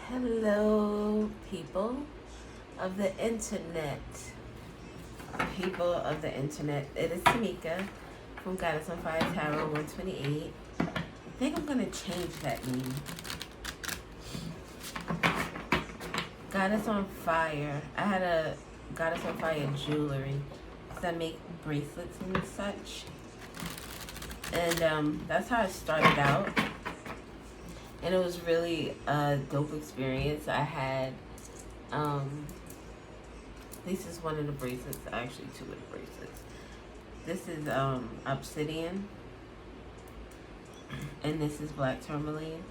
Hello, people of the internet. People of the internet. It is Tamika from Goddess on Fire Tarot 128. I think I'm going to change that name. Goddess on Fire. I had a Goddess on Fire jewelry because I make bracelets and such. And that's how I started out. And it was really a dope experience. I had, this is one of the bracelets, actually two of the bracelets. This is obsidian, and this is black tourmaline,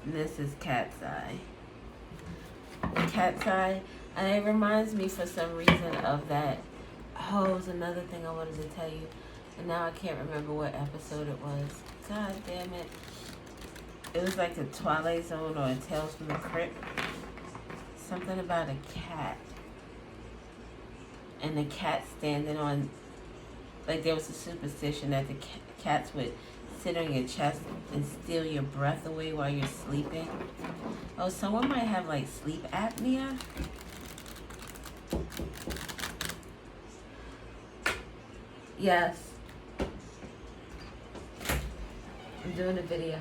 and this is cat's eye. Cat's eye, and it reminds me for some reason of that. Oh, it was another thing I wanted to tell you, and now I can't remember what episode it was. God damn it. It was like a Twilight Zone or a Tales from the Crypt. Something about a cat. And the cat standing on... Like there was a superstition that the cats would sit on your chest and steal your breath away while you're sleeping. Oh, someone might have like sleep apnea. Yes. I'm doing a video.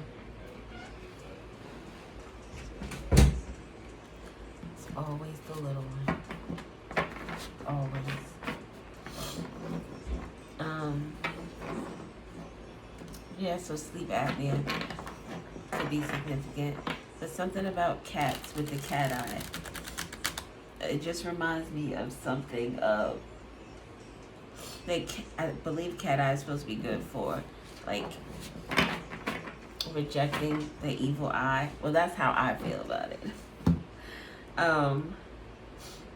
Always the little one. Always. Yeah, so sleep apnea could be significant. But something about cats with the cat eye. It just reminds me of something of, like, I believe cat eye is supposed to be good for, like, rejecting the evil eye. Well, that's how I feel about it.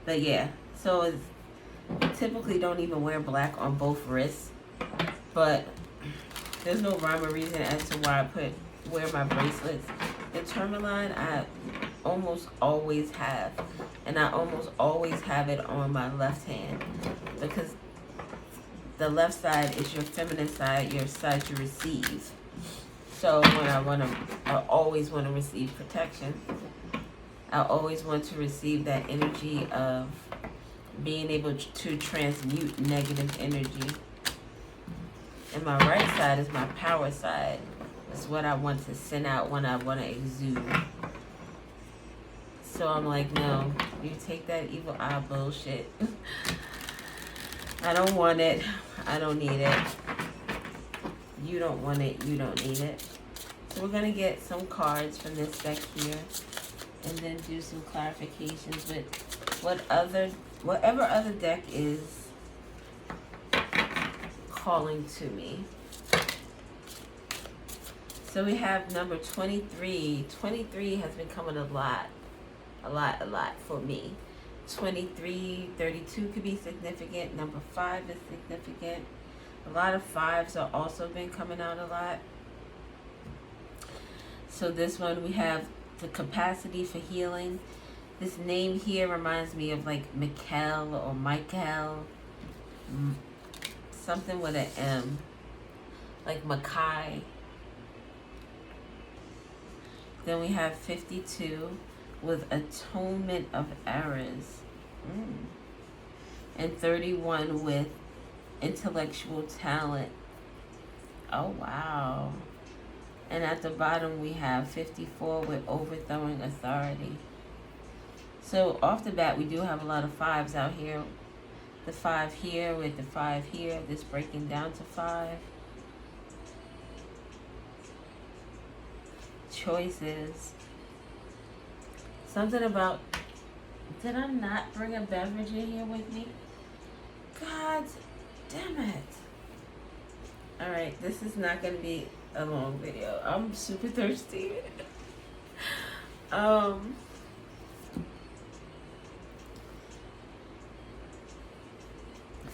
But yeah, so it's typically don't even wear black on both wrists, but there's no rhyme or reason as to why I wear my bracelets. The tourmaline I almost always have, and I almost always have it on my left hand because the left side is your feminine side, your side you receive. So when I always want to receive protection. I always want to receive that energy of being able to transmute negative energy. And my right side is my power side. It's what I want to send out when I want to exude. So I'm like, no, you take that evil eye bullshit. I don't want it. I don't need it. You don't want it. You don't need it. So we're going to get some cards from this deck here. And then do some clarifications with whatever other deck is calling to me. So we have number 23. 23 has been coming a lot for me. 23, 32 could be significant. Number 5 is significant. A lot of 5s are also been coming out a lot. So this one we have the capacity for healing. This name here reminds me of like Michael or Michael. Something with an M. Like Makai. Then we have 52 with atonement of errors. And 31 with intellectual talent. Oh, wow. And at the bottom, we have 54 with overthrowing authority. So off the bat, we do have a lot of 5s out here. The 5 here with the 5 here. This breaking down to 5. Choices. Something about... Did I not bring a beverage in here with me? God damn it. Alright, this is not going to be a long video. I'm super thirsty.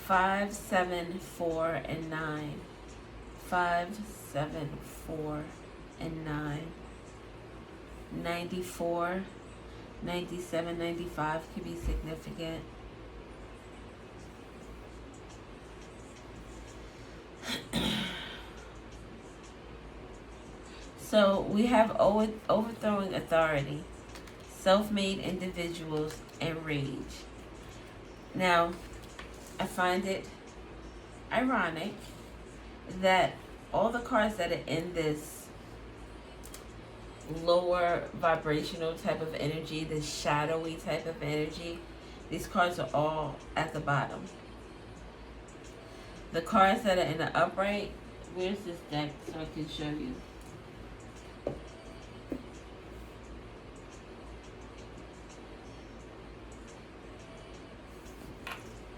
5, 7, 4, and 9. 5, 7, 4, and 9. 94, 97, 95 could be significant. So we have overthrowing authority, self-made individuals, and rage. Now, I find it ironic that all the cards that are in this lower vibrational type of energy, this shadowy type of energy, these cards are all at the bottom. The cards that are in the upright, where's this deck so I can show you?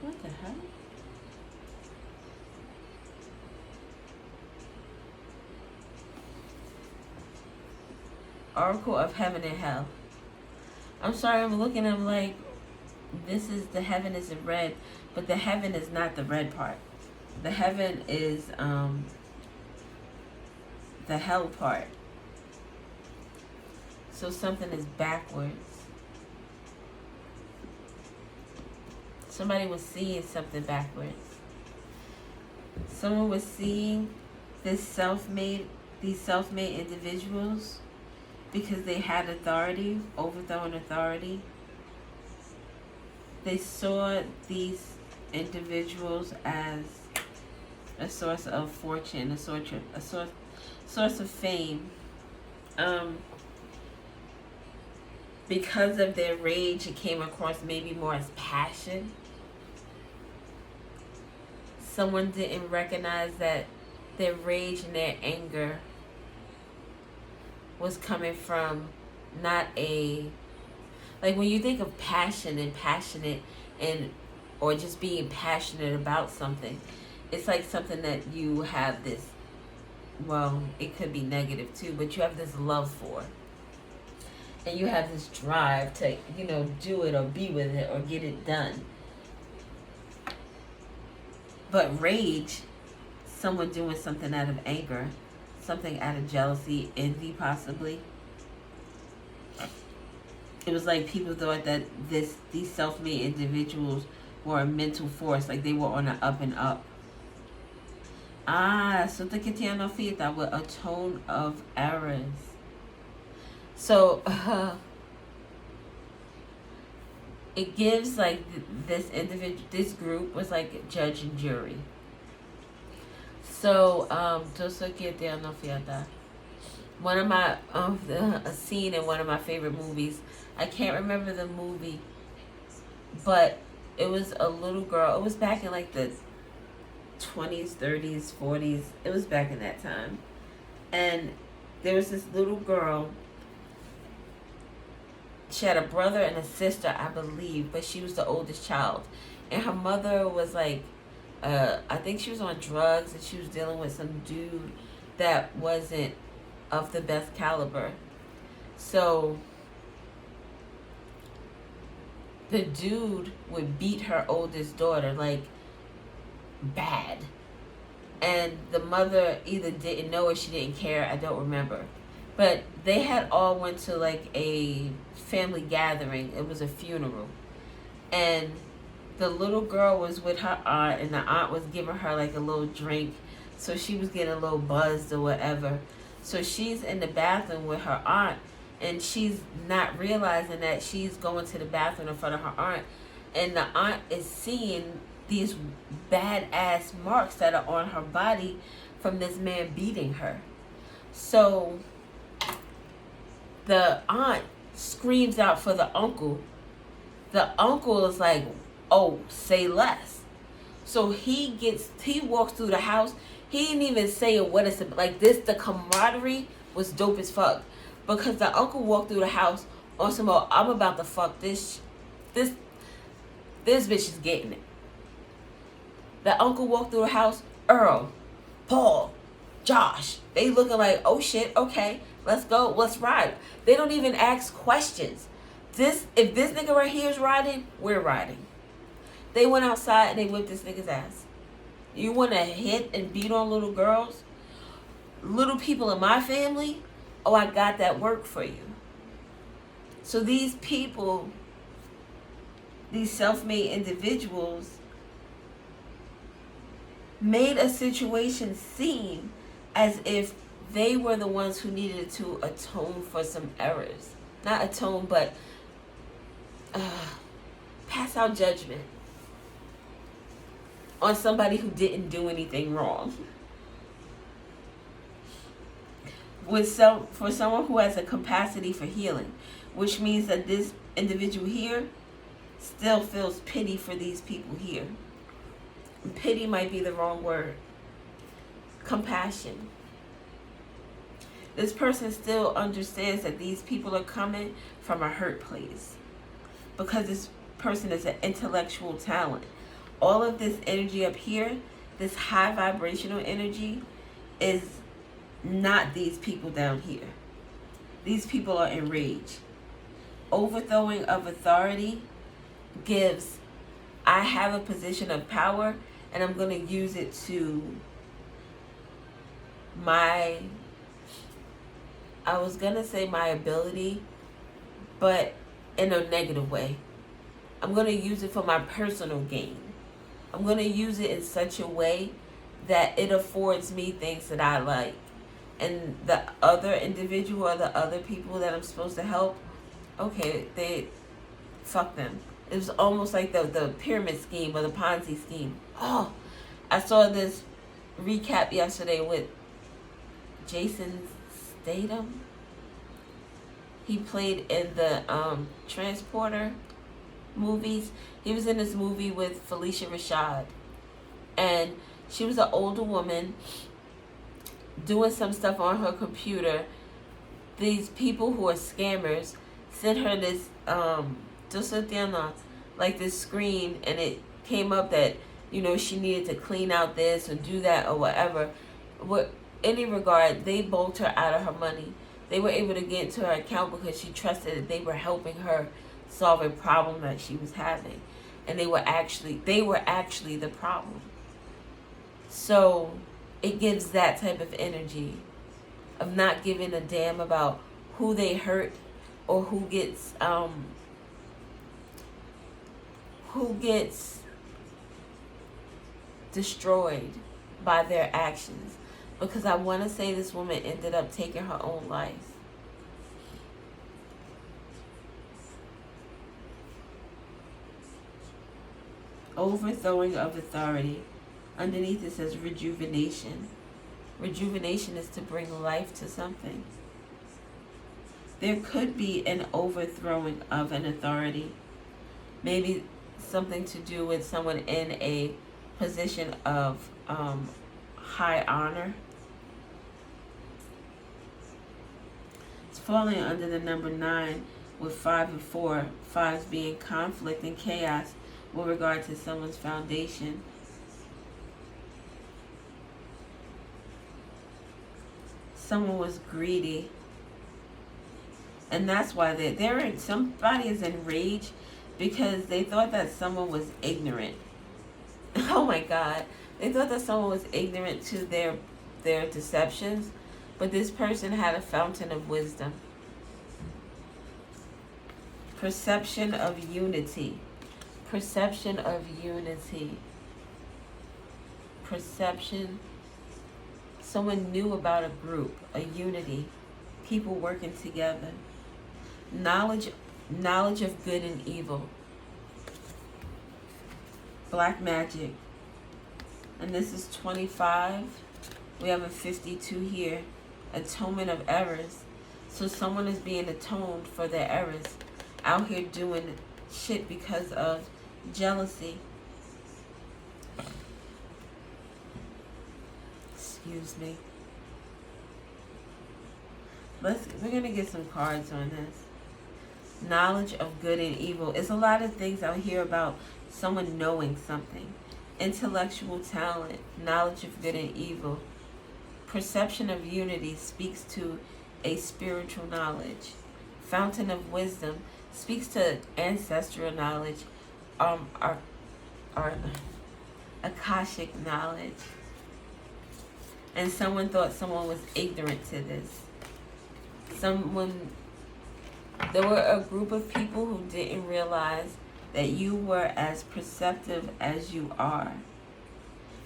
What the hell? Oracle of Heaven and Hell. I'm sorry, I'm looking, I'm like, this is, the heaven is in red, but the heaven is not the red part. The heaven is the hell part. So something is backwards. Somebody was seeing something backwards. Someone was seeing these self-made individuals, because they had authority, overthrowing authority. They saw these individuals as a source of fortune, a source of fame. Because of their rage, it came across maybe more as passion. Someone didn't recognize that their rage and their anger was coming from not a, like when you think of passion and passionate and, or just being passionate about something, it's like something that you have this, well, it could be negative too, but you have this love for. And you have this drive to, do it or be with it or get it done. But rage, someone doing something out of anger, something out of jealousy, envy possibly. It was like people thought that these self-made individuals were a mental force, like they were on an up and up. So the Kitiano Fita with a tone of errors. So it gives like this individual, this group was like judge and jury. So one of my a scene in one of my favorite movies. I can't remember the movie, but it was a little girl. It was back in like the 20s, 30s, 40s. It was back in that time, and there was this little girl. She had a brother and a sister, I believe, but she was the oldest child. And her mother was like, I think she was on drugs, and she was dealing with some dude that wasn't of the best caliber. So the dude would beat her oldest daughter, like, bad. And the mother either didn't know or she didn't care, I don't remember. But they had all went to like a family gathering. It was a funeral. And the little girl was with her aunt, and the aunt was giving her like a little drink. So she was getting a little buzzed or whatever. So she's in the bathroom with her aunt, and she's not realizing that she's going to the bathroom in front of her aunt. And the aunt is seeing these badass marks that are on her body from this man beating her. So the aunt screams out for the uncle. The uncle is like, oh, say less. So he walks through the house. He didn't even say what it's like. The camaraderie was dope as fuck. Because the uncle walked through the house on some, I'm about to fuck this bitch is getting it. The uncle walked through the house, Earl, Paul, Josh. They looking like, oh shit, okay, let's go, let's ride. They don't even ask questions. If this nigga right here is riding, we're riding. They went outside and they whipped this nigga's ass. You want to hit and beat on little girls? Little people in my family? Oh, I got that work for you. So these people, these self-made individuals, made a situation seem as if they were the ones who needed to atone for some errors. Not atone, but pass out judgment on somebody who didn't do anything wrong. For someone who has a capacity for healing, which means that this individual here still feels pity for these people here. Pity might be the wrong word. Compassion. This person still understands that these people are coming from a hurt place, because this person is an intellectual talent. All of this energy up here, this high vibrational energy, is not these people down here. These people are enraged. Overthrowing of authority gives, I have a position of power and I'm going to use it to my ability, but in a negative way. I'm going to use it for my personal gain. I'm going to use it in such a way that it affords me things that I like. And the other individual or the other people that I'm supposed to help, okay, fuck them. It was almost like the pyramid scheme or the Ponzi scheme. Oh, I saw this recap yesterday with Jason Statham. He played in the Transporter movies. He was in this movie with Felicia Rashad. And she was an older woman doing some stuff on her computer. These people who are scammers sent her this like this screen, and it came up that, you know, she needed to clean out this or do that or whatever. Any regard, they bulked her out of her money. They were able to get into her account because she trusted that they were helping her solve a problem that she was having, and they were actually the problem. So it gives that type of energy of not giving a damn about who they hurt or who gets destroyed by their actions. Because I want to say this woman ended up taking her own life. Overthrowing of authority. Underneath it says rejuvenation. Rejuvenation is to bring life to something. There could be an overthrowing of an authority. Maybe something to do with someone in a position of high honor. It's falling under the number 9 with 5 and 4. 5 being conflict and chaos with regard to someone's foundation. Someone was greedy, and that's why somebody is enraged because they thought that someone was ignorant. Oh my God. They thought that someone was ignorant to their deceptions, but this person had a fountain of wisdom. Perception of unity. Perception of unity. Perception. Someone knew about a group, a unity, people working together. Knowledge of good and evil. Black magic. And this is 25. We have a 52 here. Atonement of errors. So someone is being atoned for their errors. Out here doing shit because of jealousy. Excuse me. We're going to get some cards on this. Knowledge of good and evil. It's a lot of things out here about someone knowing something. Intellectual talent. Knowledge of good and evil. Perception of unity speaks to a spiritual knowledge. Fountain of wisdom speaks to ancestral knowledge. Our Akashic knowledge. And someone thought someone was ignorant to this. There were a group of people who didn't realize that you were as perceptive as you are.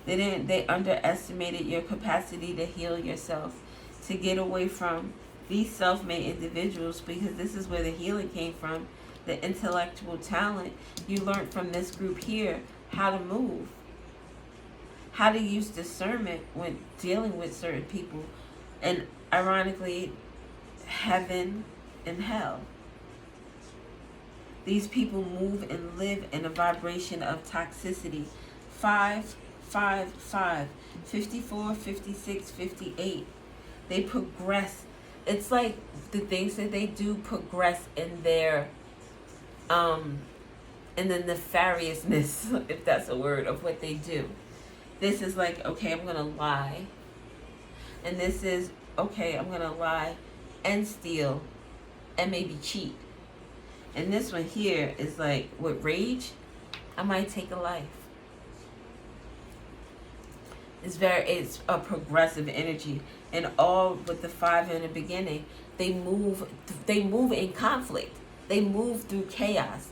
They underestimated your capacity to heal yourself. to get away from these self-made individuals, because this is where the healing came from, the intellectual talent. You learned from this group here how to move, how to use discernment when dealing with certain people, and ironically, heaven and hell. These people move and live in a vibration of toxicity. 5, 5, 5, 54, 56, 58. They progress. It's like the things that they do progress in their in the nefariousness, if that's a word, of what they do. This is like, okay, I'm gonna lie. And this is, okay, I'm gonna lie and steal and maybe cheat. And this one here is like, with rage, I might take a life. It's a progressive energy. And all with the 5 in the beginning, they move in conflict. They move through chaos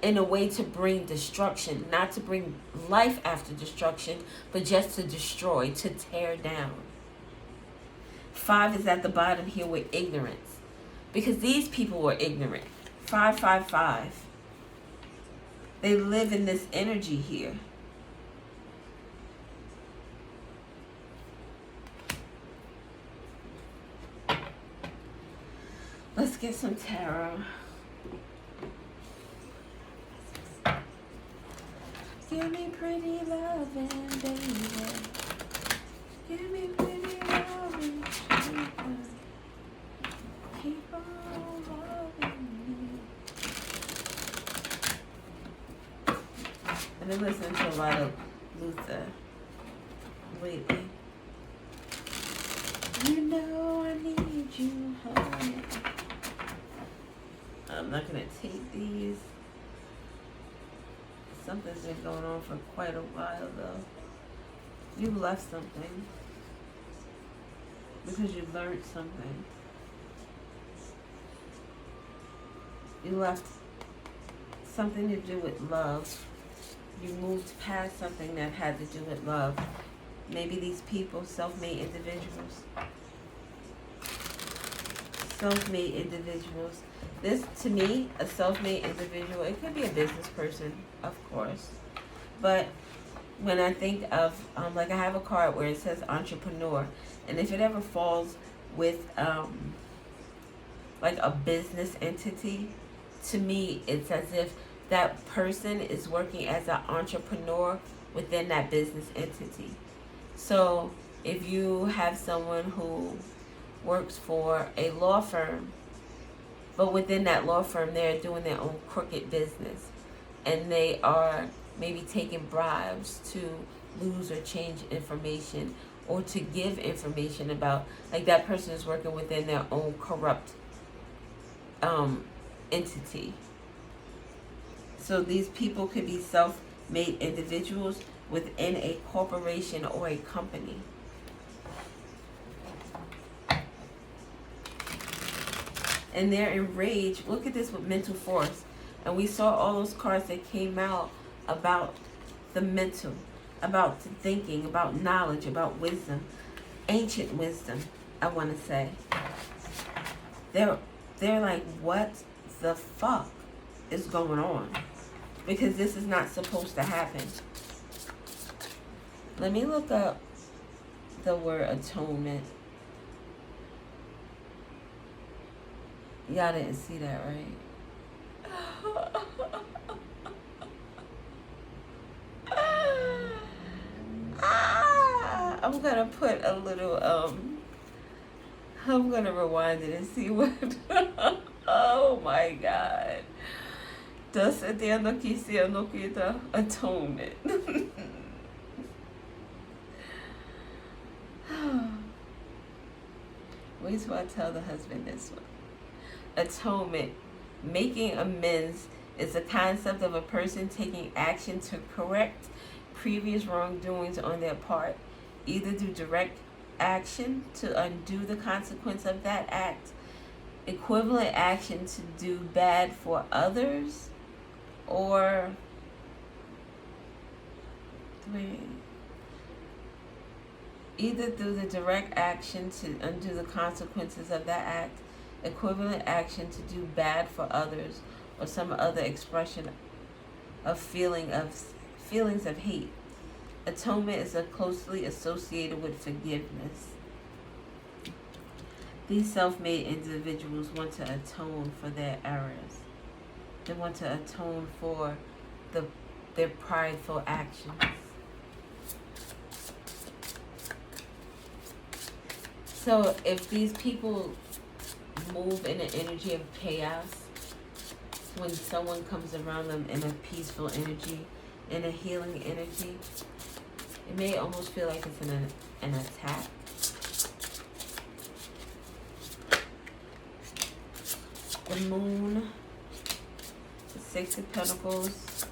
in a way to bring destruction, not to bring life after destruction, but just to destroy, to tear down. 5 is at the bottom here with ignorance, because these people were ignorant. 5, 5, 5. They live in this energy here. Let's get some tarot. Give me pretty loving, baby. Give me pretty loving, baby. Keep on loving me. I've been listening to a lot of Luther lately. You know I need you, honey. I'm not going to take these. Something's been going on for quite a while, though. You left something because you learned something. You left something to do with love. You moved past something that had to do with love. Maybe these people, self-made individuals. Self-made individuals. This, to me, a self-made individual, it could be a business person, of course. But when I think of, like I have a card where it says entrepreneur. And if it ever falls with, like a business entity, to me, it's as if that person is working as an entrepreneur within that business entity. So if you have someone who works for a law firm, but within that law firm, they're doing their own crooked business, and they are maybe taking bribes to lose or change information, or to give information about, like that person is working within their own corrupt entity. So these people could be self-made individuals within a corporation or a company. And they're enraged. Look at this with mental force. And we saw all those cards that came out about the mental, about the thinking, about knowledge, about wisdom, ancient wisdom, I want to say. They're like, what the fuck is going on? Because this is not supposed to happen. Let me look up the word atonement. Y'all didn't see that, right? I'm gonna put a little I'm gonna rewind it and see what oh my god. Thus no quisiera no quita atonement. Wait till I tell the husband this one. Atonement, making amends, is the concept of a person taking action to correct previous wrongdoings on their part, either through direct action to undo the consequence of that act, equivalent action to do bad for others, or either through the direct action to undo the consequences of that act, equivalent action to do bad for others, or some other expression of feelings of hate. Atonement is closely associated with forgiveness. These self-made individuals want to atone for their errors. They want to atone for their prideful actions. So if these people move in an energy of chaos, when someone comes around them in a peaceful energy, in a healing energy, it may almost feel like it's an attack. The moon, the Six of Pentacles,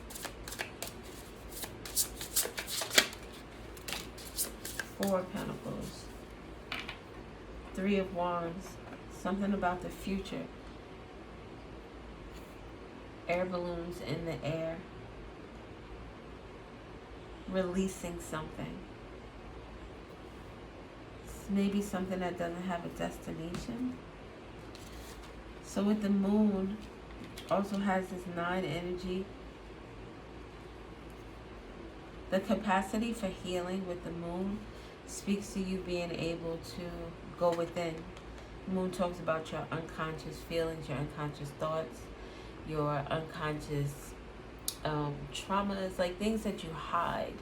Four of Pentacles, Three of Wands, something about the future. Air balloons in the air, releasing something. Maybe something that doesn't have a destination. So with the moon, also has this 9 energy. The capacity for healing with the moon speaks to you being able to go within. The moon talks about your unconscious feelings, your unconscious thoughts, your unconscious traumas, like things that you hide.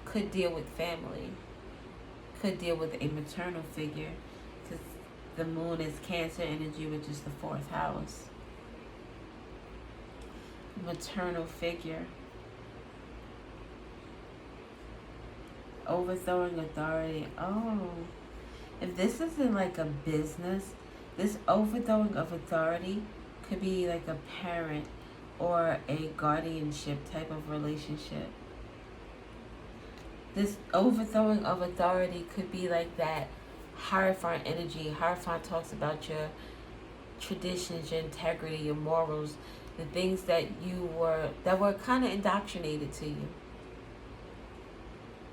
Could deal with family, could deal with a maternal figure, because the moon is Cancer energy, which is the 4th house. Maternal figure. Overthrowing authority. Oh, if this isn't like a business, this overthrowing of authority could be like a parent or a guardianship type of relationship. This overthrowing of authority could be like that Hierophant energy. Hierophant talks about your traditions, your integrity, your morals, the things that were kind of indoctrinated to you.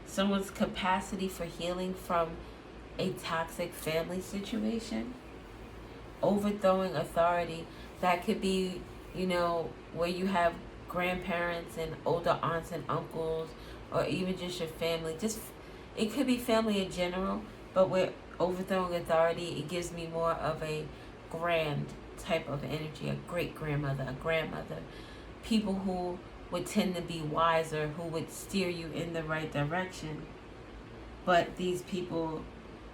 Someone's capacity for healing from a toxic family situation. Overthrowing authority. That could be, where you have grandparents and older aunts and uncles, or even just your family. It could be family in general, but with overthrowing authority, it gives me more of a grand type of energy, a great-grandmother, a grandmother. People who would tend to be wiser, who would steer you in the right direction. But these people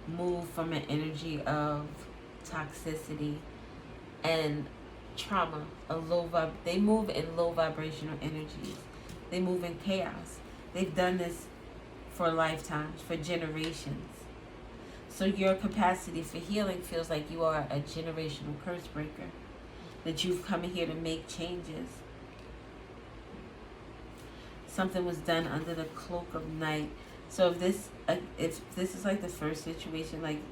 move from an energy of toxicity and trauma, they move in low vibrational energies. They move in chaos. They've done this for lifetimes, for generations. So your capacity for healing feels like you are a generational curse breaker, that you've come here to make changes. Something was done under the cloak of night. So if this is like the first situation, like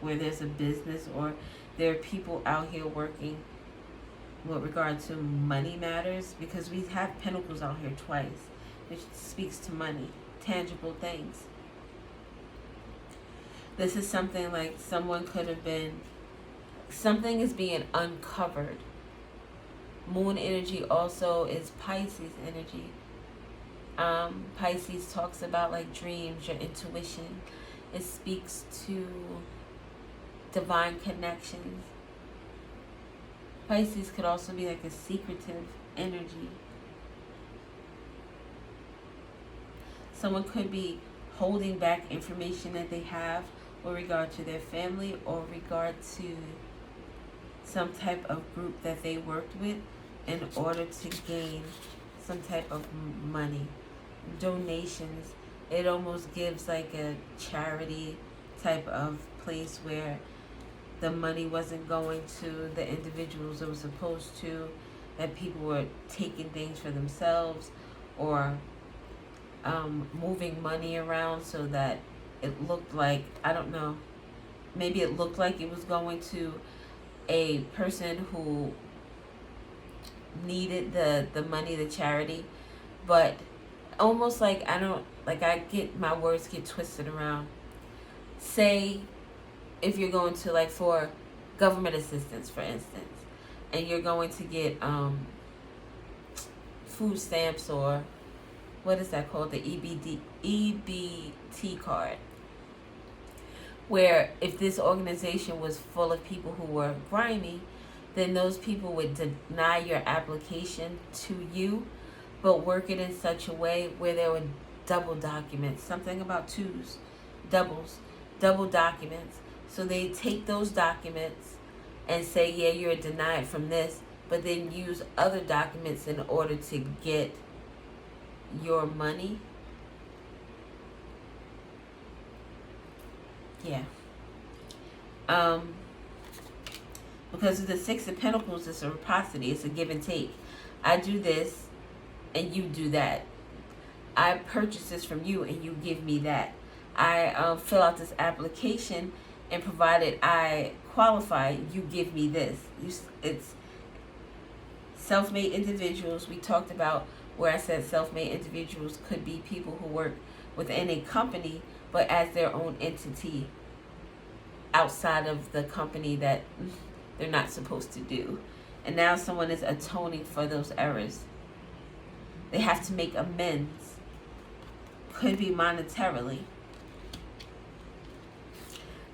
where there's a business or there are people out here working with regard to money matters, because we have pentacles out here twice, which speaks to money, tangible things. This is something like something is being uncovered. Moon energy also is Pisces energy. Pisces talks about like dreams, your intuition. It speaks to divine connections. Pisces could also be like a secretive energy. Someone could be holding back information that they have with regard to their family or regard to some type of group that they worked with in order to gain some type of money. Donations. It almost gives like a charity type of place where the money wasn't going to the individuals it was supposed to, that people were taking things for themselves or moving money around so that it looked like, I don't know, maybe it looked like it was going to a person who needed the money, the charity, but almost like I don't, like I get, my words get twisted around. Say if you're going to, like, for government assistance, for instance, and you're going to get food stamps, or what is that called, the EBT card, where if this organization was full of people who were grimy, then those people would deny your application to you, but work it in such a way where there were double documents, something about twos, double documents. So they take those documents and say, yeah, you're denied from this, but then use other documents in order to get your money. Yeah. Because of the Six of Pentacles, it's a reciprocity. It's a give and take. I do this and you do that. I purchase this from you and you give me that. I fill out this application, and provided I qualify, you give me this. It's self-made individuals. We talked about where I said self-made individuals could be people who work within a company, but as their own entity outside of the company that they're not supposed to do. And now someone is atoning for those errors. They have to make amends. Could be monetarily.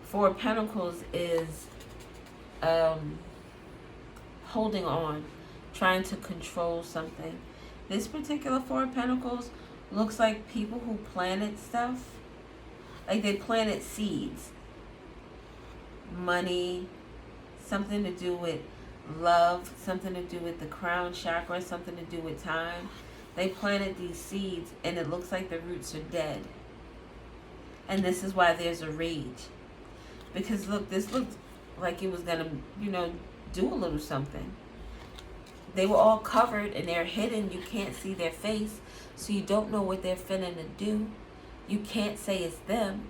Four of Pentacles is holding on, trying to control something. This particular Four of Pentacles looks like people who planted stuff. Like they planted seeds. Money, something to do with love, something to do with the crown chakra, something to do with time. They planted these seeds and it looks like the roots are dead. And this is why there's a rage. Because look, this looked like it was going to, do a little something. They were all covered and they're hidden. You can't see their face. So you don't know what they're finna to do. You can't say it's them.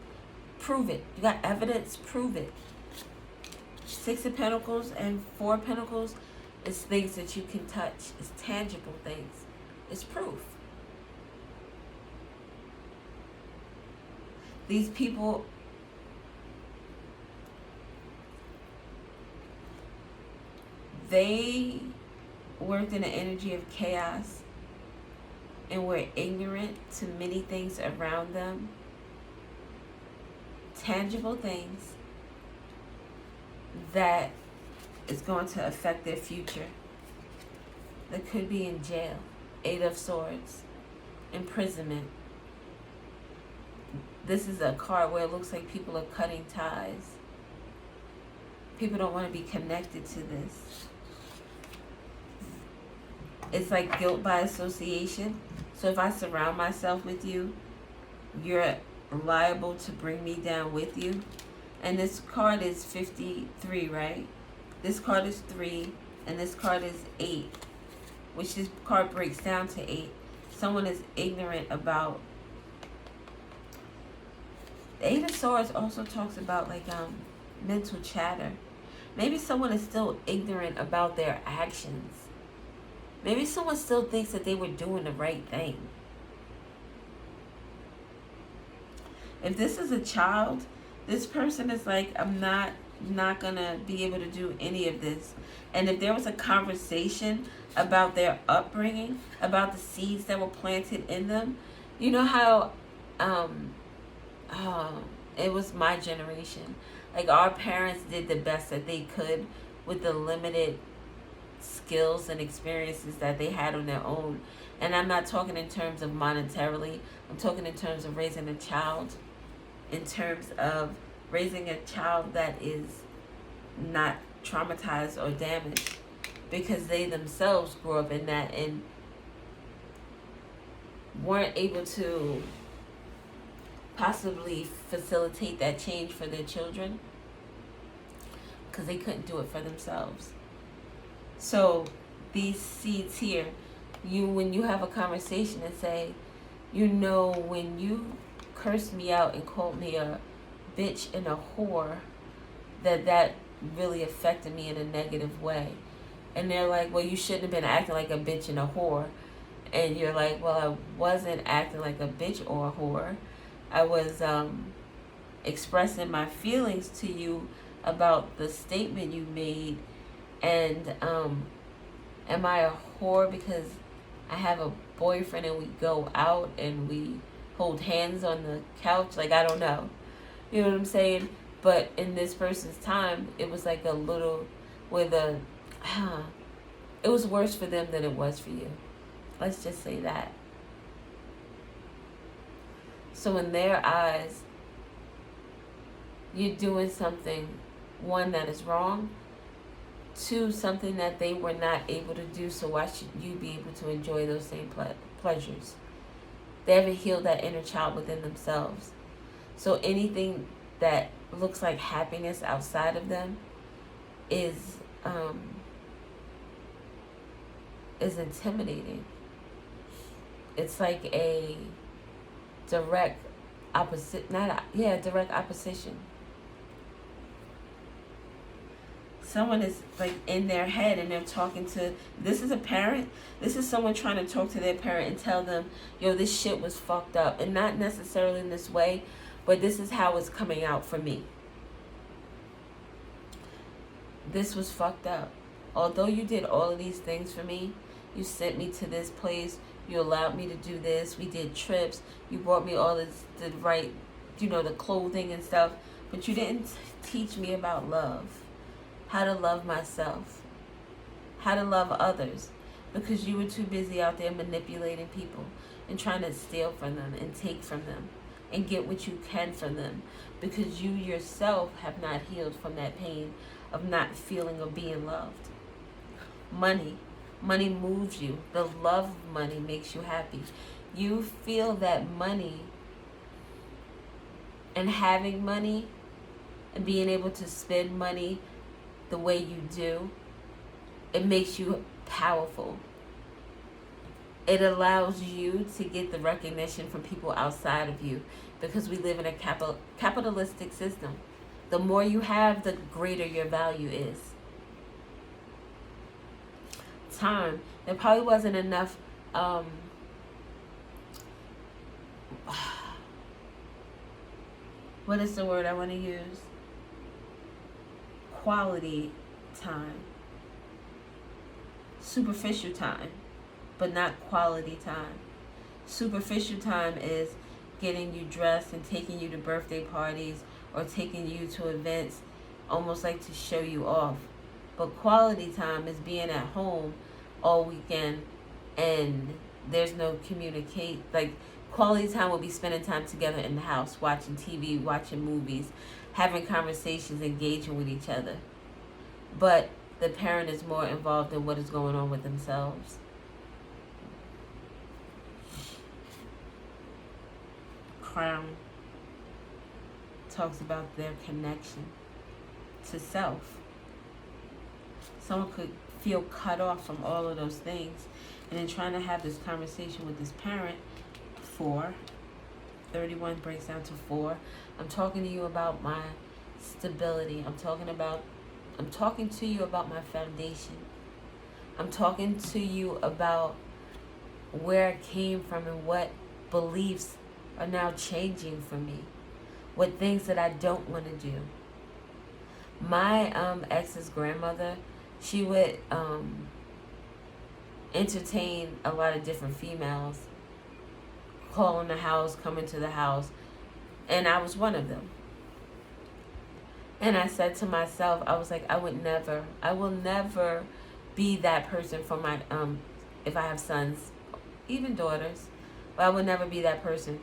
Prove it. You got evidence? Prove it. Six of Pentacles and Four of Pentacles is things that you can touch. It's tangible things. It's proof. These people, they worked in an energy of chaos and were ignorant to many things around them. Tangible things that is going to affect their future. They could be in jail. Eight of Swords. Imprisonment. This is a card where it looks like people are cutting ties. People don't want to be connected to this. It's like guilt by association. So if I surround myself with you, you're liable to bring me down with you. And this card is 53, right? This card is 3, and this card is 8, which this card breaks down to 8. Someone is ignorant about. The Eight of Swords also talks about like mental chatter. Maybe someone is still ignorant about their actions. Maybe someone still thinks that they were doing the right thing. If this is a child, this person is like, I'm not gonna be able to do any of this. And if there was a conversation about their upbringing, about the seeds that were planted in them, you know how it was my generation. Like our parents did the best that they could with the limited skills and experiences that they had on their own. And I'm not talking in terms of monetarily. I'm talking in terms of raising a child. In terms of raising a child that is not traumatized or damaged. Because they themselves grew up in that and weren't able to possibly facilitate that change for their children. Because they couldn't do it for themselves. So these seeds here, when you have a conversation and say, when you cursed me out and called me a bitch and a whore, that really affected me in a negative way. And they're like, well, you shouldn't have been acting like a bitch and a whore. And you're like, well, I wasn't acting like a bitch or a whore. I was expressing my feelings to you about the statement you made. And am I a whore because I have a boyfriend and we go out and we hold hands on the couch? Like, I don't know. You know what I'm saying? But in this person's time, it was like a little, with a, it was worse for them than it was for you. Let's just say that. So in their eyes, you're doing something, one, that is wrong, two, something that they were not able to do, so why should you be able to enjoy those same pleasures? They haven't healed that inner child within themselves. So anything that looks like happiness outside of them is intimidating. It's like a direct direct opposition. Someone is like in their head and they're talking to, this is a parent, this is someone trying to talk to their parent and tell them, yo, this shit was fucked up. And not necessarily in this way, but this is how it's coming out for me. This was fucked up. Although you did all of these things for me, you sent me to this place, you allowed me to do this, we did trips, you brought me all this, the right, the clothing and stuff, but you didn't teach me about love. How to love myself, how to love others, because you were too busy out there manipulating people and trying to steal from them and take from them and get what you can from them, because you yourself have not healed from that pain of not feeling or being loved. Money moves you. The love of money makes you happy. You feel that money and having money and being able to spend money the way you do, it makes you powerful. It allows you to get the recognition from people outside of you, because we live in a capitalistic system. The more you have, the greater your value is. Time. There probably wasn't enough what is the word I want to use? Quality time. Superficial time, but not quality time. Superficial time is getting you dressed and taking you to birthday parties or taking you to events almost like to show you off. But quality time is being at home all weekend and there's no communicate. Like, quality time will be spending time together in the house, watching TV, watching movies, having conversations, engaging with each other. But the parent is more involved in what is going on with themselves. Crown talks about their connection to self. Someone could feel cut off from all of those things, and then trying to have this conversation with this parent. 4. 31 breaks down to 4. I'm talking to you about my stability. I'm talking to you about my foundation. I'm talking to you about where I came from and what beliefs are now changing for me. What things that I don't want to do. My ex's grandmother, she would entertain a lot of different females, call in the house, come into the house, and I was one of them. And I said to myself, I was like, I will never be that person for my, if I have sons, even daughters, but I will never be that person.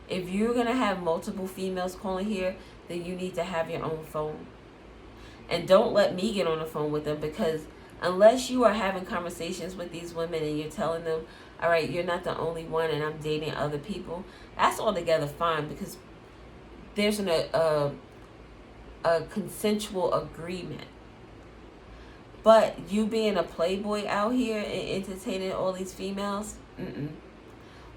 If you're going to have multiple females calling here, then you need to have your own phone. And don't let me get on the phone with them, because unless you are having conversations with these women and you're telling them, all right, you're not the only one and I'm dating other people, that's altogether fine, because there's a consensual agreement. But you being a playboy out here and entertaining all these females,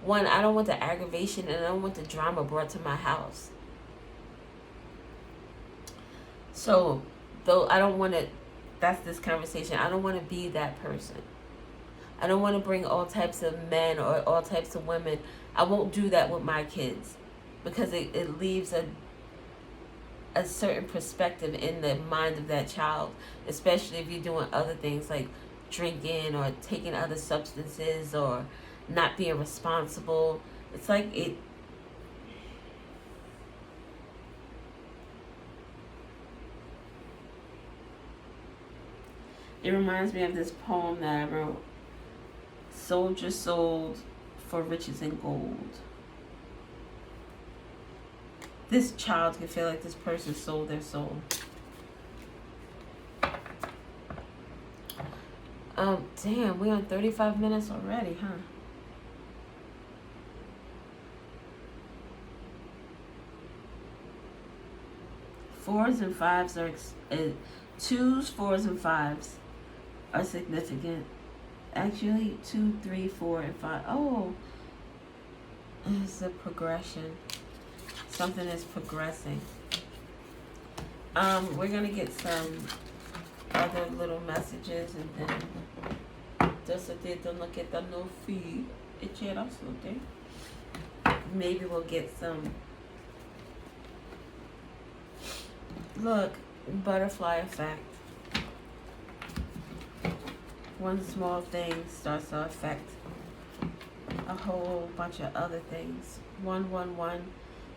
one, I don't want the aggravation and I don't want the drama brought to my house. So, though I don't want to, that's this conversation, I don't want to be that person. I don't want to bring all types of men or all types of women. I won't do that with my kids because it leaves a certain perspective in the mind of that child, especially if you're doing other things like drinking or taking other substances or not being responsible. It's like it reminds me of this poem that I wrote. Soldier sold for riches and gold. This child can feel like this person sold their soul. Damn, we on 35 minutes already, huh? Fours and fives are twos, fours, and fives are significant. Actually, 2, 3, 4, and 5. Oh, it's a progression. Something is progressing. We're gonna get some other little messages and then just a did look at the no feed. Maybe we'll get some. Look, butterfly effect. One small thing starts to affect a whole bunch of other things. 111.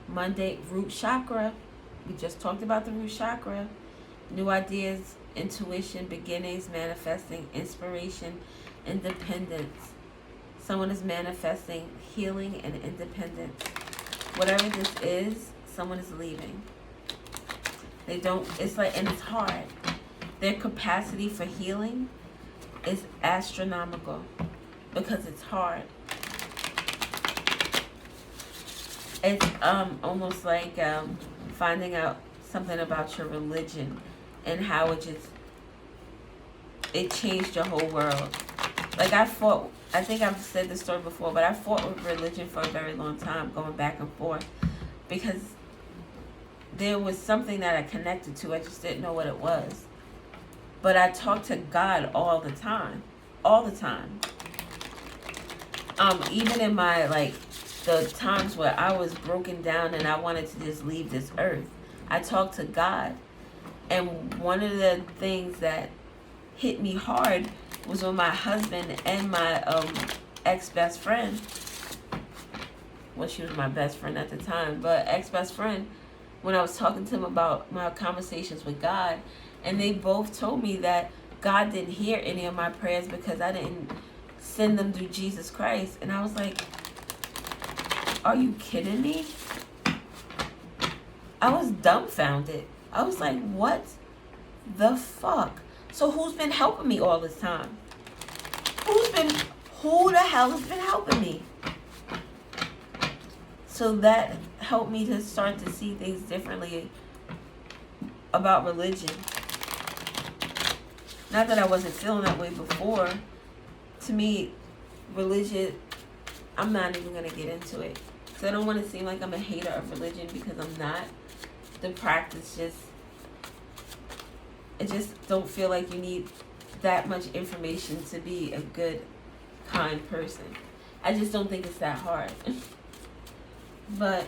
Monday, root chakra. We just talked about the root chakra. New ideas, intuition, beginnings, manifesting, inspiration, independence. Someone is manifesting healing and independence. Whatever this is, someone is leaving. They don't, it's like, and it's hard. Their capacity for healing is astronomical because it's hard. It's almost like finding out something about your religion and how it changed your whole world. Like I think I've said this story before, but I fought with religion for a very long time, going back and forth, because there was something that I connected to. I just didn't know what it was. But I talked to God all the time. Even in my, the times where I was broken down and I wanted to just leave this earth, I talked to God. And one of the things that hit me hard was when my husband and my ex-best friend, well, she was my best friend at the time, but ex-best friend, when I was talking to him about my conversations with God, and they both told me that God didn't hear any of my prayers because I didn't send them through Jesus Christ. And I was like, are you kidding me? I was dumbfounded. I was like, what the fuck? So who's been helping me all this time? Who the hell has been helping me? So that helped me to start to see things differently about religion. Not that I wasn't feeling that way before. To me, religion, I'm not even going to get into it. So I don't want to seem like I'm a hater of religion, because I'm not. The practice I just don't feel like you need that much information to be a good, kind person. I just don't think it's that hard. But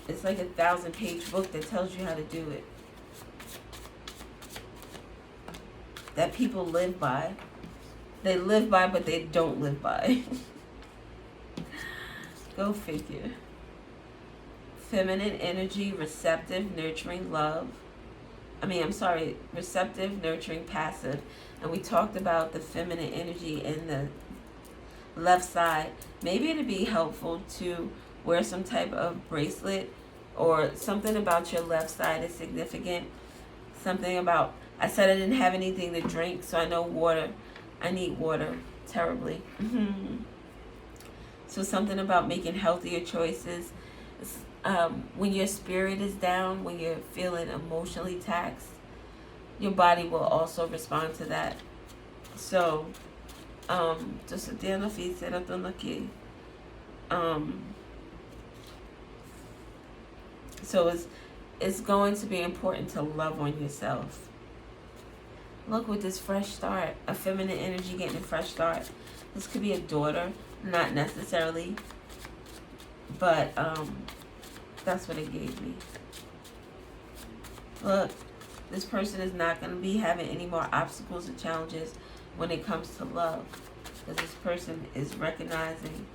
it's like a 1,000-page book that tells you how to do it. That people live by. They live by, but they don't live by. Go figure. Feminine energy, receptive, nurturing, love. Receptive, nurturing, passive. And we talked about the feminine energy in the left side. Maybe it'd be helpful to wear some type of bracelet, or something about your left side is significant. Something about, I said I didn't have anything to drink, so I know water. I need water terribly. So something about making healthier choices. When your spirit is down, when you're feeling emotionally taxed, your body will also respond to that. So, just so it's going to be important to love on yourself. Look, with this fresh start, a feminine energy getting a fresh start. This could be a daughter, not necessarily, but that's what it gave me. Look, this person is not going to be having any more obstacles and challenges when it comes to love, because this person is recognizing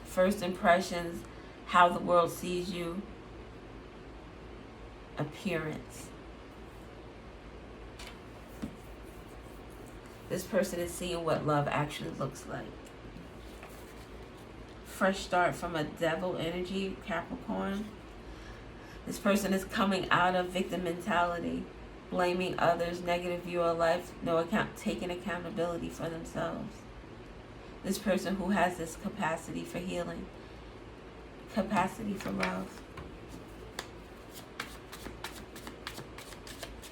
first impressions, how the world sees you, appearance. This person is seeing what love actually looks like. Fresh start from a devil energy, Capricorn. This person is coming out of victim mentality, blaming others, negative view of life, taking accountability for themselves. This person who has this capacity for healing, capacity for love.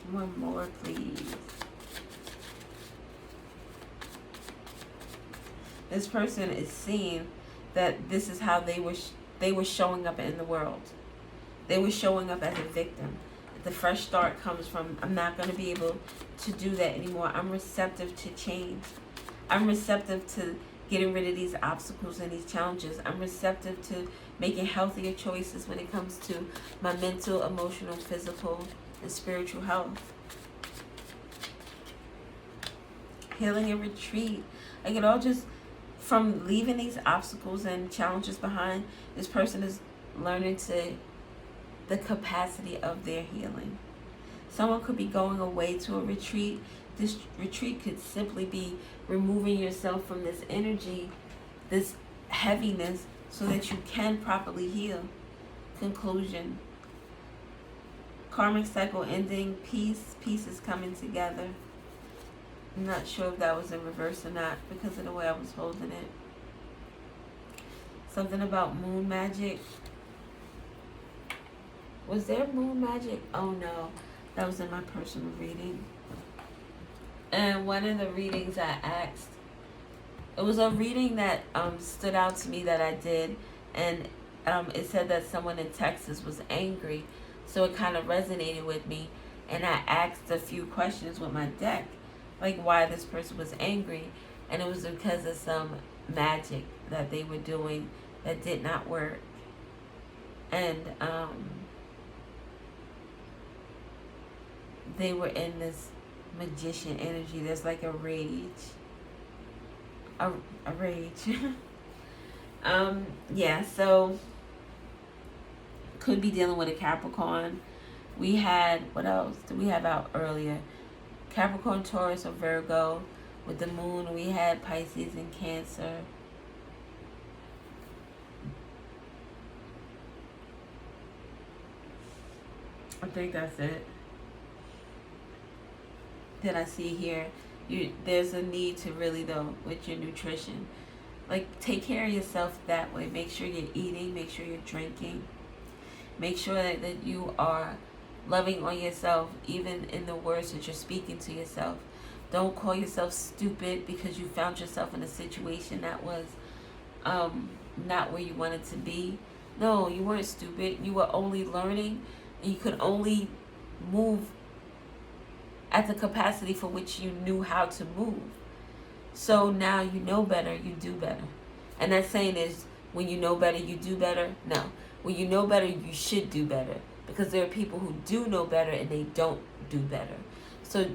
One more, please. This person is seeing that this is how they were showing up in the world. They were showing up as a victim. The fresh start comes from, I'm not going to be able to do that anymore. I'm receptive to change. I'm receptive to getting rid of these obstacles and these challenges. I'm receptive to making healthier choices when it comes to my mental, emotional, physical, and spiritual health. Healing and retreat. Like, it all just, from leaving these obstacles and challenges behind, this person is learning to the capacity of their healing. Someone could be going away to a retreat. This retreat could simply be removing yourself from this energy, this heaviness, so that you can properly heal. Conclusion. Karmic cycle ending. Peace. Peace is coming together. I'm not sure if that was in reverse or not because of the way I was holding it. Something about moon magic. Was there moon magic? Oh no, that was in my personal reading. And one of the readings I asked, it was a reading that stood out to me that I did, and it said that someone in Texas was angry, so it kind of resonated with me, and I asked a few questions with my deck, like why this person was angry, and it was because of some magic that they were doing that did not work, and they were in this magician energy. There's like a rage. A rage. Yeah, so could be dealing with a Capricorn. We had, what else did we have out earlier? Capricorn, Taurus, or Virgo. With the moon, we had Pisces and Cancer. I think that's it. That I see here, there's a need to really, though, with your nutrition, like, take care of yourself that way. Make sure you're eating, make sure you're drinking, make sure that you are loving on yourself, even in the words that you're speaking to yourself. Don't call yourself stupid because you found yourself in a situation that was not where you wanted to be. No, you weren't stupid. You were only learning, and you could only move at the capacity for which you knew how to move. So now you know better, you do better. And that saying is, when you know better, you do better. No, when you know better, you should do better. Because there are people who do know better and they don't do better. So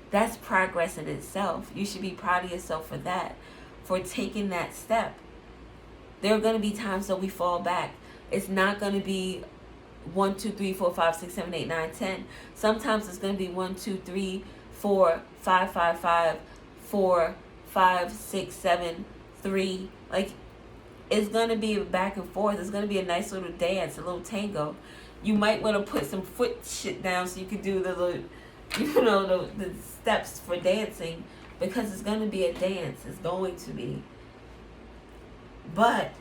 that's progress in itself. You should be proud of yourself for that, for taking that step. There are going to be times that we fall back. It's not going to be 1, 2, 3, 4, 5, 6, 7, 8, 9, 10. Sometimes it's going to be 1, 2, 3, 4, 5, 5, 5, 4, 5, 6, 7, 3. Like, it's going to be back and forth. It's going to be a nice little dance, a little tango. You might want to put some foot shit down so you can do the little, the steps for dancing, because it's going to be a dance. It's going to be. But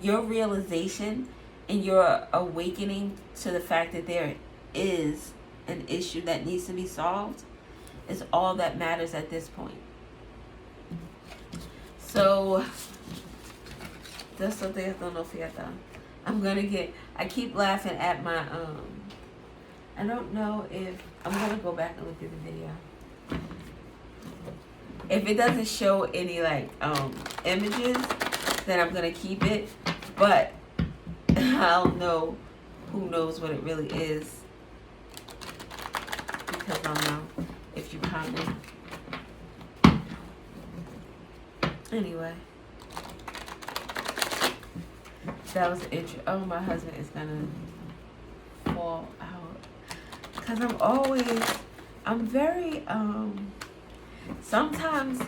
your realization and your awakening to the fact that there is an issue that needs to be solved is all that matters at this point. So that's something I don't know if you got. I keep laughing at my, I don't know if I'm gonna go back and look at the video. If it doesn't show any like images, then I'm gonna keep it. But I don't know who knows what it really is, because I'll know if you comment. Anyway, that was interesting. Oh, my husband is gonna fall out because I'm very sometimes,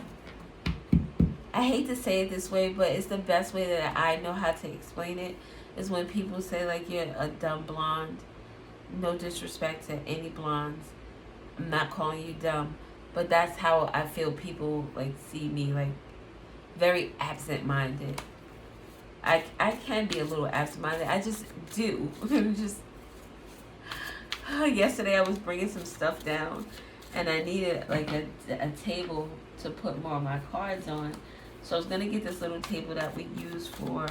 I hate to say it this way, but it's the best way that I know how to explain it, is when people say like you're a dumb blonde. No disrespect to any blondes, I'm not calling you dumb, but that's how I feel people like see me, like very absent-minded. I can be a little absent-minded. I just do. Just yesterday I was bringing some stuff down, and I needed like a table to put more of my cards on. So I was gonna get this little table that we use for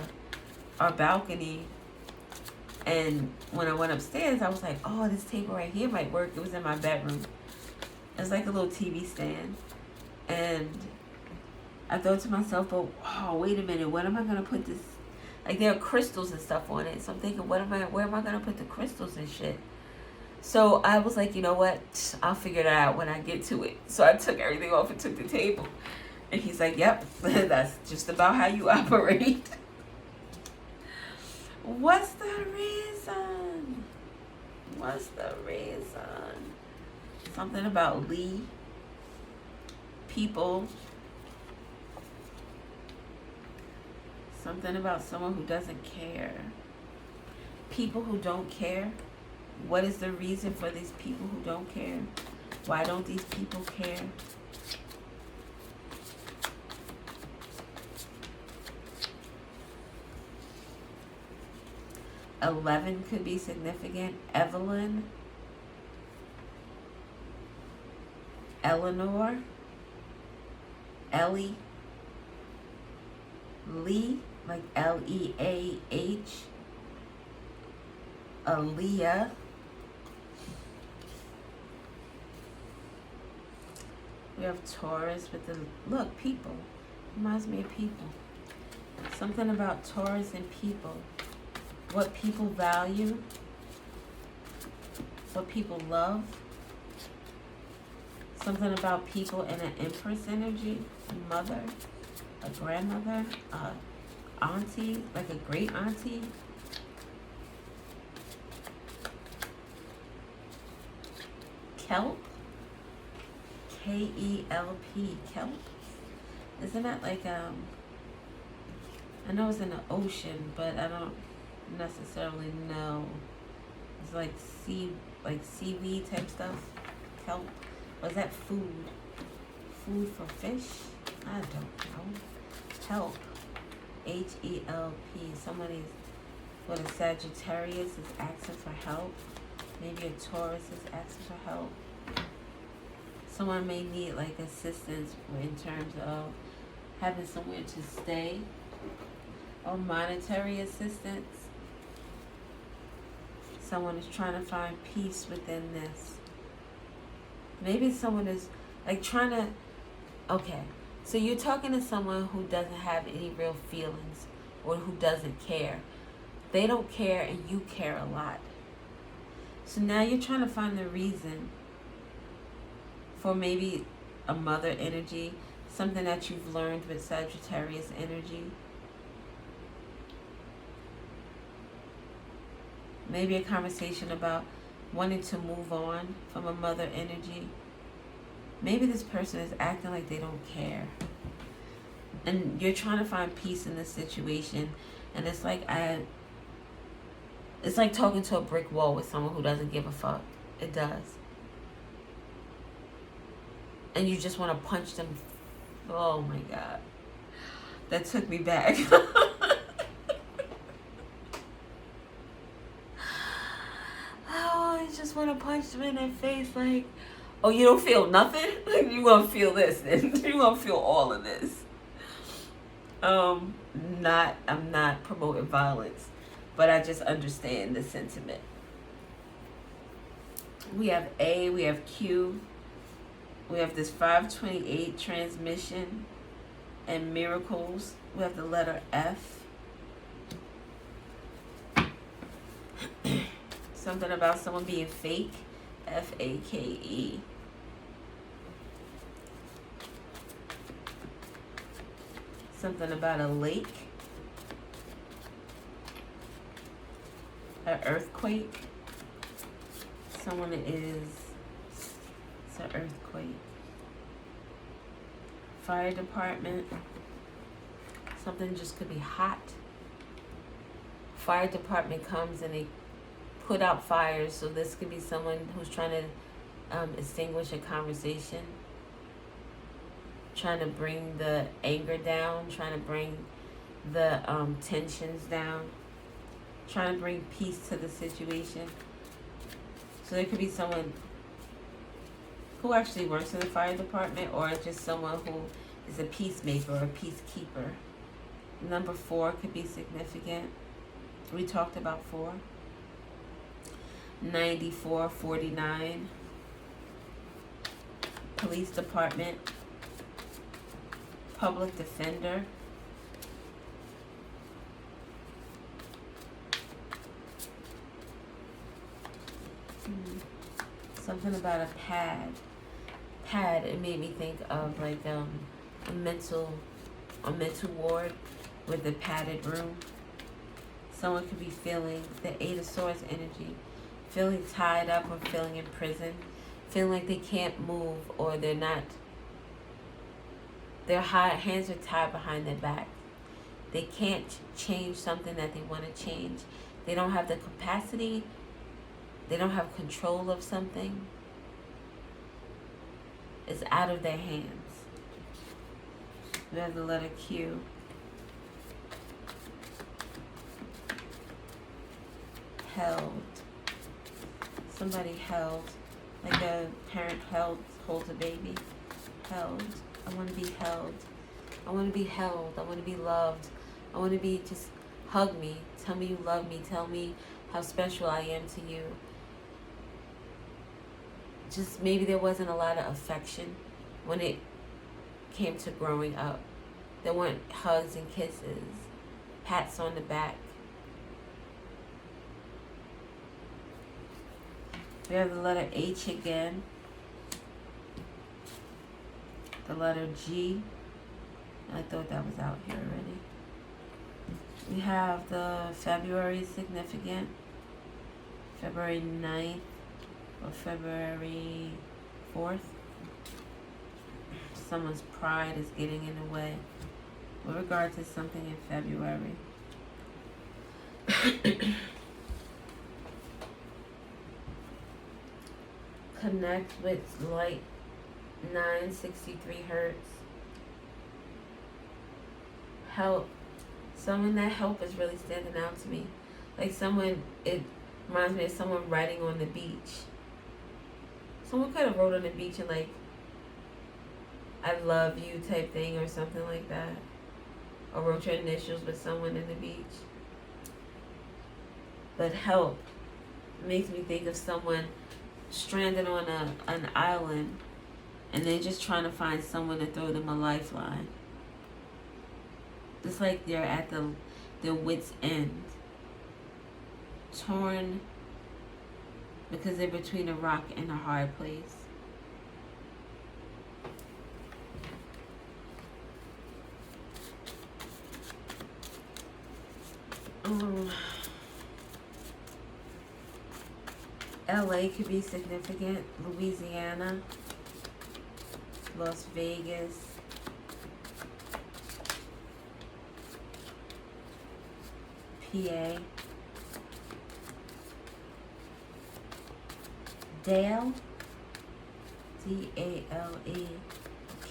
our balcony. And when I went upstairs, I was like, oh, this table right here might work. It was in my bedroom. It's like a little TV stand. And I thought to myself, oh, wait a minute, what am I gonna put this? Like, there are crystals and stuff on it. So I'm thinking, where am I gonna put the crystals and shit? So I was like, you know what? I'll figure it out when I get to it. So I took everything off and took the table. And he's like, yep, that's just about how you operate. What's the reason? What's the reason? Something about Lee. People. Something about someone who doesn't care. People who don't care. What is the reason for these people who don't care? Why don't these people care? $11 could be significant. Evelyn. Eleanor. Ellie. Lee, like Leah. Aaliyah. We have Taurus with the, look, people. Reminds me of people. Something about Taurus and people. What people value. What people love. Something about people in an Empress energy. A mother. A grandmother. A auntie. Like a great auntie. Kelp. K-E-L-P. Kelp. Isn't that like I know it's in the ocean, but I don't necessarily know. It's like seaweed type stuff. Kelp. Or is that food? Food for fish? I don't know. Help. H-E-L-P. Somebody's, what, a Sagittarius is asking for help. Maybe a Taurus is asking for help. Someone may need like assistance in terms of having somewhere to stay, or monetary assistance. Someone is trying to find peace within this. Maybe someone is like trying to, okay, so you're talking to someone who doesn't have any real feelings or who doesn't care. They don't care and you care a lot. So now you're trying to find the reason for maybe a mother energy, something that you've learned with Sagittarius energy. Maybe a conversation about wanting to move on from a mother energy. Maybe this person is acting like they don't care. And you're trying to find peace in this situation. And it's like it's like talking to a brick wall with someone who doesn't give a fuck. It does. And you just want to punch them. Oh my God. That took me back. Oh, I just want to punch them in their face like, oh, you don't feel nothing? You going to feel this then. You going to feel all of this. I'm not promoting violence, but I just understand the sentiment. We have A, we have Q, we have this 528 transmission and miracles. We have the letter F. Something about someone being fake, Fake. Something about a lake, an earthquake. Someone it's an earthquake. Fire department. Something just could be hot. Fire department comes and they put out fires, so this could be someone who's trying to extinguish a conversation, trying to bring the anger down, trying to bring the tensions down, trying to bring peace to the situation. So there could be someone who actually works in the fire department, or just someone who is a peacemaker or a peacekeeper. Number 4 could be significant. We talked about 4. 9449. Police department. Public defender. Something about a pad. It made me think of like a mental ward with a padded room. Someone could be feeling the 8 of Swords energy, feeling tied up or feeling in prison, feeling like they can't move, or their hands are tied behind their back. They can't change something that they want to change. They don't have the capacity. They don't have control of something. It's out of their hands. We have the letter Q. Held. Somebody held. Like a parent holds a baby. Held. I want to be held. I want to be held. I want to be loved. I want to be, just hug me. Tell me you love me. Tell me how special I am to you. Just maybe there wasn't a lot of affection when it came to growing up. There weren't hugs and kisses, pats on the back. We have the letter H again. The letter G. I thought that was out here already. We have the February significant. February 9th or February 4th. Someone's pride is getting in the way with regard to something in February. Connect with light, 963 hertz. Help. Someone that help is really standing out to me. Like someone, it reminds me of someone writing on the beach. Someone could have wrote on the beach and like, I love you type thing or something like that. Or wrote your initials with someone in the beach. But help makes me think of someone stranded on an island and they're just trying to find someone to throw them a lifeline. It's like they're at their wits' end. Torn because they're between a rock and a hard place. LA could be significant. Louisiana, Las Vegas, PA, Dale, D-A-L-E,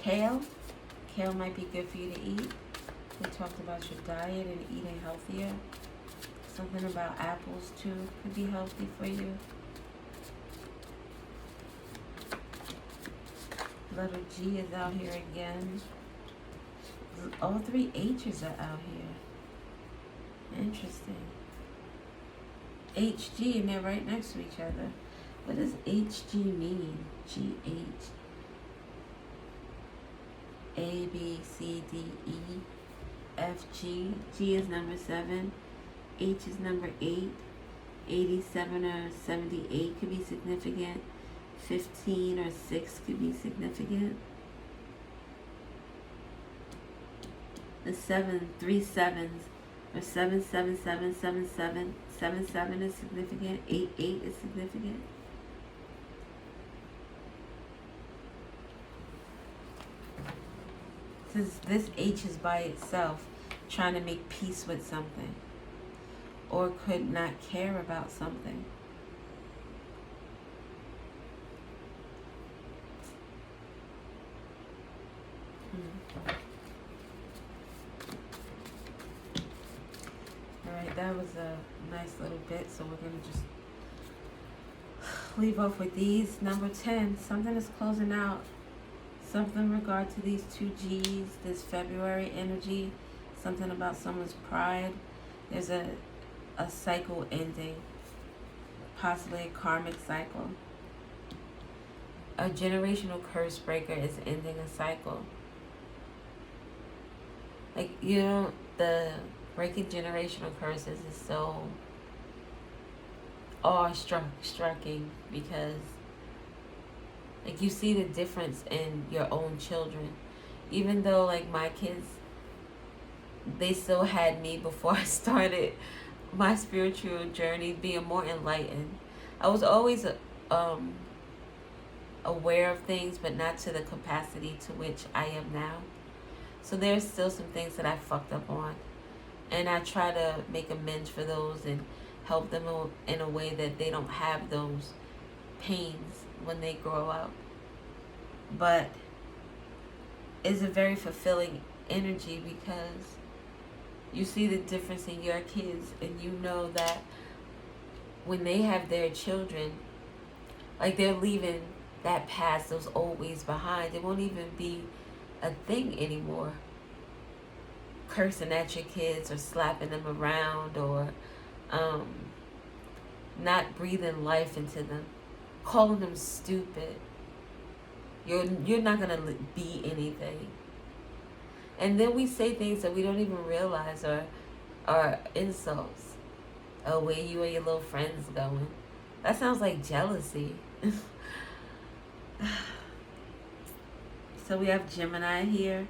kale. Kale might be good for you to eat. We talked about your diet and eating healthier. Something about apples too could be healthy for you. Letter G is out here again. All 3 H's are out here. Interesting. HG, and they're right next to each other. What does HG mean? GH. A, B, C, D, E, F, G. G is number 7. H is number 8. 87 or 78 could be significant. 15 or 6 could be significant. The 3 sevens or 7, 7, 7, 7, 7. 7, 7 is significant. 8, 8 is significant. This H is by itself trying to make peace with something, or could not care about something. Alright, that was a nice little bit, so we're going to just leave off with these. Number 10, something is closing out. Something in regard to these 2 G's, this February energy, something about someone's pride. There's a cycle ending, possibly a karmic cycle. A generational curse breaker is ending a cycle. Like, you know, the breaking generational curses is so awe-striking because, like, you see the difference in your own children. Even though, like, my kids, they still had me before I started my spiritual journey being more enlightened. I was always aware of things, but not to the capacity to which I am now. So there's still some things that I fucked up on. And I try to make amends for those and help them in a way that they don't have those pains when they grow up. But it's a very fulfilling energy because you see the difference in your kids, and you know that when they have their children, like, they're leaving that past, those old ways behind. It won't even be a thing anymore. Cursing at your kids or slapping them around or not breathing life into them, calling them stupid. You're not gonna be anything. And then we say things that we don't even realize are insults. Oh, where you and your little friends going? That sounds like jealousy. So we have Gemini here,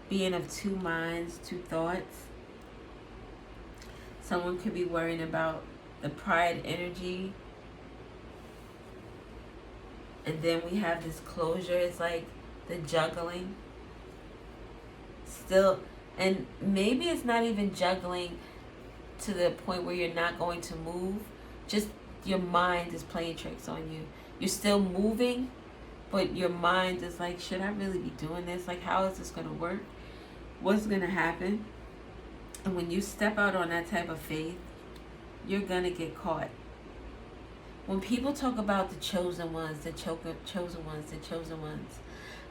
being of 2 minds, 2 thoughts. Someone could be worrying about the pride energy. And then we have this closure. It's like the juggling. Still, and maybe it's not even juggling to the point where you're not going to move. Just your mind is playing tricks on you. You're still moving, but your mind is like, should I really be doing this? Like, how is this going to work? What's going to happen? And when you step out on that type of faith, you're going to get caught. When people talk about the chosen ones, the chosen ones,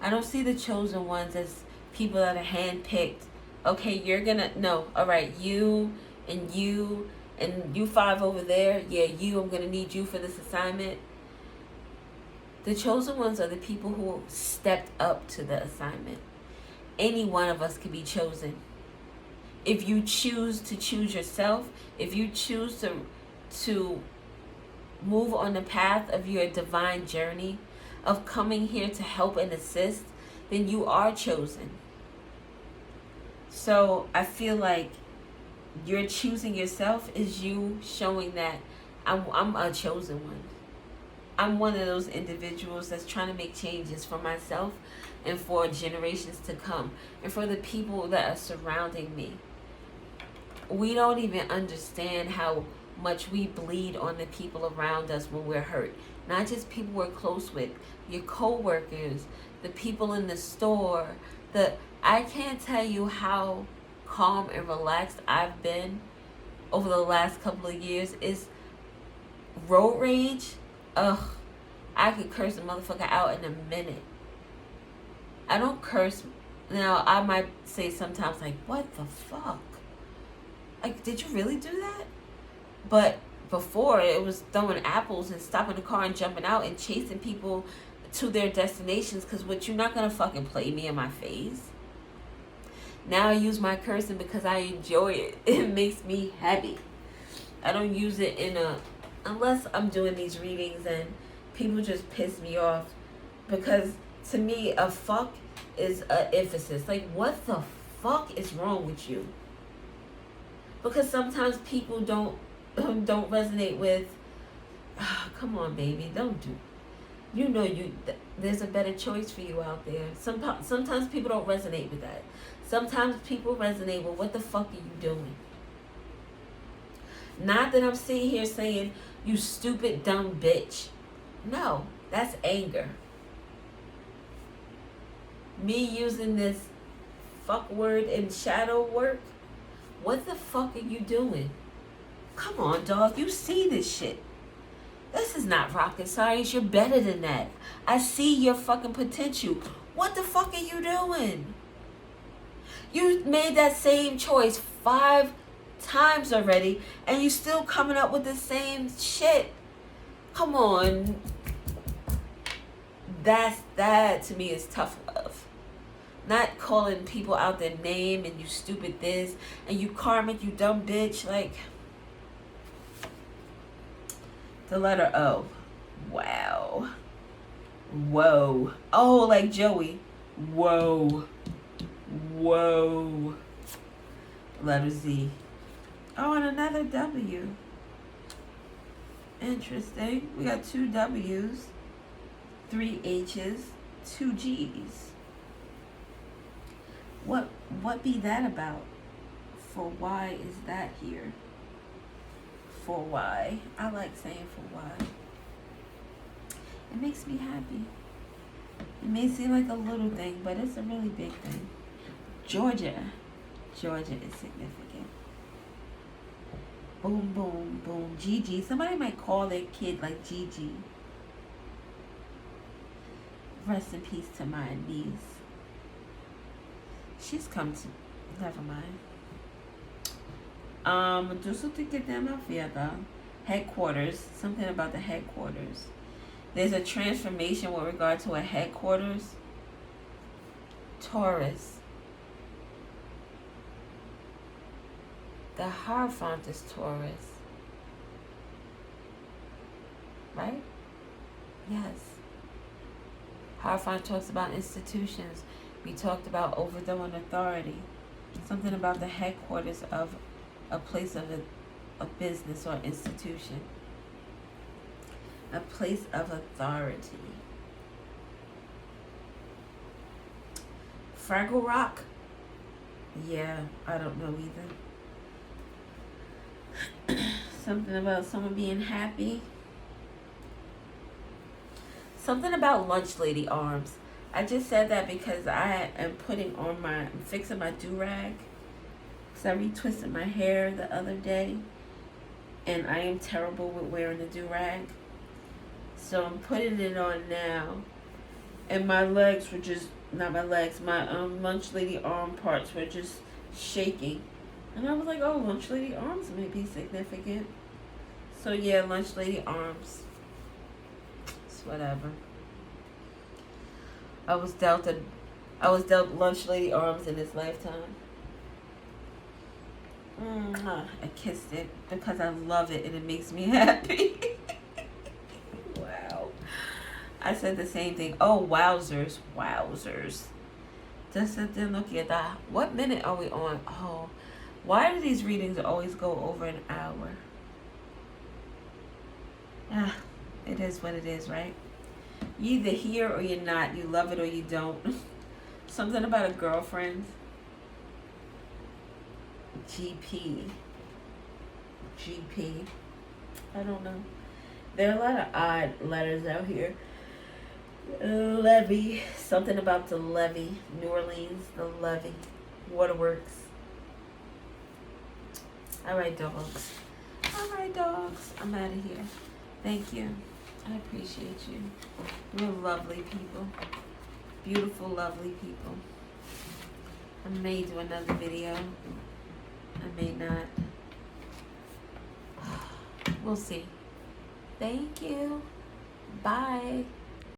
I don't see the chosen ones as people that are handpicked. Okay, you're going to, no, all right, you and you 5 over there. Yeah, I'm going to need you for this assignment. The chosen ones are the people who stepped up to the assignment. Any one of us can be chosen. If you choose to choose yourself, if you choose to move on the path of your divine journey, of coming here to help and assist, then you are chosen. So I feel like you're choosing yourself is you showing that I'm a chosen one. I'm one of those individuals that's trying to make changes for myself and for generations to come and for the people that are surrounding me. We don't even understand how much we bleed on the people around us when we're hurt. Not just people we're close with, your co-workers, the people in the store. I can't tell you how calm and relaxed I've been over the last couple of years. Is road rage. Ugh, I could curse a motherfucker out in a minute. I don't curse. Now, I might say sometimes, like, what the fuck? Like, did you really do that? But Before, it was throwing apples and stopping the car and jumping out and chasing people to their destinations. Because what, you're not going to fucking play me in my face. Now I use my cursing because I enjoy it. It makes me happy. I don't use it unless I'm doing these readings and people just piss me off. Because to me, a fuck is an emphasis. Like, what the fuck is wrong with you? Because sometimes people don't resonate with, come on, baby, don't do. You know there's a better choice for you out there. Sometimes people don't resonate with that. Sometimes people resonate with, what the fuck are you doing? Not that I'm sitting here saying, you stupid, dumb bitch. No, that's anger. Me using this fuck word in shadow work, what the fuck are you doing? Come on, dog, you see this shit. This is not rocket science. You're better than that. I see your fucking potential. What the fuck are you doing? You made that same choice 5 times already, and you still coming up with the same shit. Come on. That to me is tough love. Not calling people out their name and you stupid this and you karmic, you dumb bitch. Like, the letter O. Wow. Whoa. Oh, like Joey. Whoa. Whoa. Letter Z. Oh, and another W. Interesting. We got 2 W's, 3 H's, 2 G's. What be that about? For why is that here? For why? I like saying for why. It makes me happy. It may seem like a little thing, but it's a really big thing. Georgia. Georgia is significant. Boom, boom, boom. Gigi. Somebody might call their kid like Gigi. Rest in peace to my niece. She's come to... Never mind. Just to get them out here, headquarters. Something about the headquarters. There's a transformation with regard to a headquarters. Taurus. The Hierophant is Taurus. Right? Yes. Hierophant talks about institutions. We talked about overthrowing authority. Something about the headquarters of a place of a business or institution. A place of authority. Fraggle Rock? Yeah, I don't know either. Something about someone being happy. Something about lunch lady arms. I just said that because I am I'm fixing my do-rag. Because I retwisted my hair the other day. And I am terrible with wearing a do-rag. So I'm putting it on now. And my legs were just, not my legs, my lunch lady arm parts were just shaking. And I was like, oh, lunch lady arms may be significant. So yeah, lunch lady arms. It's whatever. I was dealt lunch lady arms in this lifetime. I kissed it because I love it and it makes me happy. Wow. I said the same thing. Oh, wowzers. Wowzers. Just sit there looking at that. What minute are we on? Oh, why do these readings always go over an hour? Ah, it is what it is, right? You either here or you're not. You love it or you don't. Something about a girlfriend. GP. I don't know. There are a lot of odd letters out here. Levy. Something about the levee. New Orleans, the levee. Waterworks. Alright, dogs. Alright, dogs. I'm out of here. Thank you. I appreciate you. You're lovely people. Beautiful, lovely people. I may do another video. I may not. We'll see. Thank you. Bye.